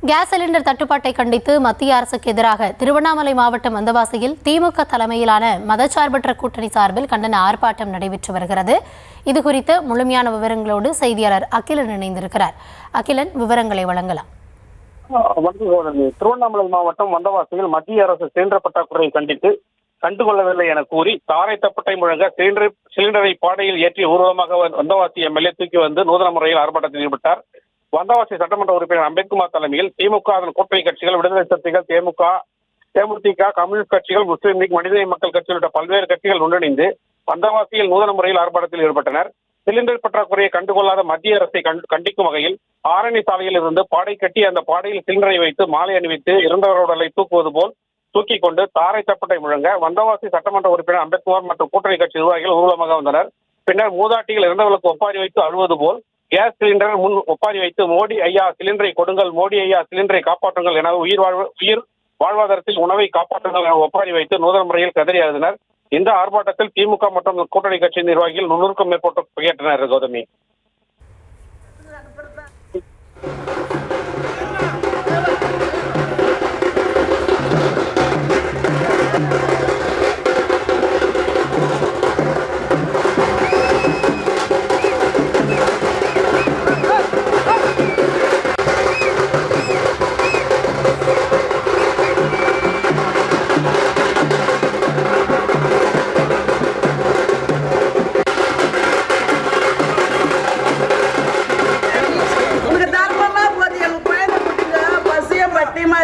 Gas cylinder தட்டுப்பாட்டை கண்டித்து மத்திய அரசுக்கு எதிராக திருவண்ணாமலை மாவட்டம் வந்தவாசியில் திமுக தலைமையிலான மதச்சார்பற்ற கூட்டணி சார்பில் கண்டன ஆர்ப்பாட்டம் நடைபெற்று வருகிறது. இதுகுறித்த முழுமையான விவரங்களோடு செய்தியாளர் அகிலன் இணைந்திருக்கிறார். அகிலன், விவரங்களை வழங்கலாம். திருவண்ணாமலை மாவட்டம் வந்தவாசியில் மத்திய அரசு சிலிண்டர் பற்றாக்குறையை கண்டித்து கண்டுகொள்ளவில்லை என கூறி தாரை தப்பட்டை முழங்க சிலிண்டரை பாடையில் ஏற்றி ஊர்வலமாக வந்தவாசி எம்எல்ஏ தூக்கி வந்து நூதன முறையில் ஆர்ப்பாட்டத்தில் ஈடுபட்டார். வந்தவாசி சட்டமன்ற உறுப்பினர் அம்பேத்குமார் தலைமையில் திமுக, அதன் கூட்டணி கட்சிகள், விடுதலை சிறுத்தைகள், தேமுதிக, கம்யூனிஸ்ட் கட்சிகள், முஸ்லீம் லீக், மனித மக்கள் கட்சி உள்ளிட்ட பல்வேறு கட்சிகள் ஒன்றிணைந்து வந்தவாசியில் நூதன முறையில் ஆர்ப்பாட்டத்தில் ஈடுபட்டனர். சிலிண்டர் பற்றாக்குறையை கண்டுகொள்ளாத மத்திய அரசை கண்டிக்கும் வகையில் ஆரணி சாலையில் இருந்து பாடை கட்டி அந்த பாடையில் சிலிண்டரை வைத்து மாலை அணிவித்து இறந்தவரோட உடலை தூக்குவது போல் தூக்கி கொண்டு தாரை தப்பட்டை முழங்க வந்தவாசி சட்டமன்ற உறுப்பினர் அம்பேத்குமார் மற்றும் கூட்டணி கட்சி நிர்வாகிகள் ஊர்வலமாக வந்தனர். பின்னர் மூதாட்டிகள் இறந்தவர்களுக்கு ஒப்பாரி வைத்து அழுவது போல் கேஸ் சிலிண்டர் முன் ஒப்பாரி வைத்து மோடி ஐயா சிலிண்டரை கொடுங்கள், மோடி ஐயா சிலிண்டரை காப்பாற்றுங்கள் என உயிர் வாழ்வாதாரத்தில் உணவை காப்பாற்றுங்கள் என ஒப்பாரி வைத்து நூதன முறையில் கதறி அழுதினர். இந்த ஆர்ப்பாட்டத்தில் திமுக மற்றும் கூட்டணி கட்சி நிர்வாகிகள் 300க்கும் மேற்பட்டோர் பங்கேற்றனர். கௌதமி.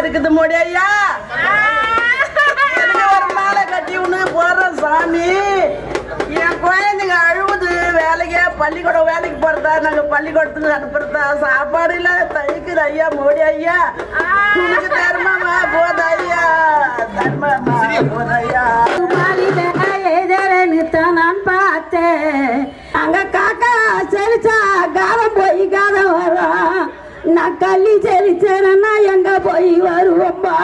இருக்குது மோடி ஐயா, ஒரு மாலை கட்டி ஒண்ணு போறோம் சாமி. என் குழந்தைங்க அழுவுது, பள்ளிக்கூடம் வேலைக்கு போறதா, நாங்க பள்ளிக்கூடத்துக்கு அனுப்புறதா, சாப்பாடு இல்ல தயிக்குது ஐயா. மோடி ஐயா, உனக்கு தர்மமா போத ஐயா, தர்மமா போத ஐயா. நான் பார்த்தேன் அங்க காக்கா சரிச்சா காலம் போய் காலம் வரும். நான் கள்ளி செலிச்சேனா எங்க போய் வருவோம்பா,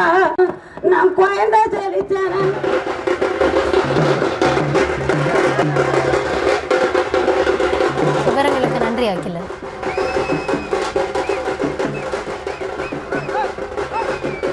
நான் குழந்தை செலிச்சேன். விவரங்களுக்கு நன்றி அகிலன்.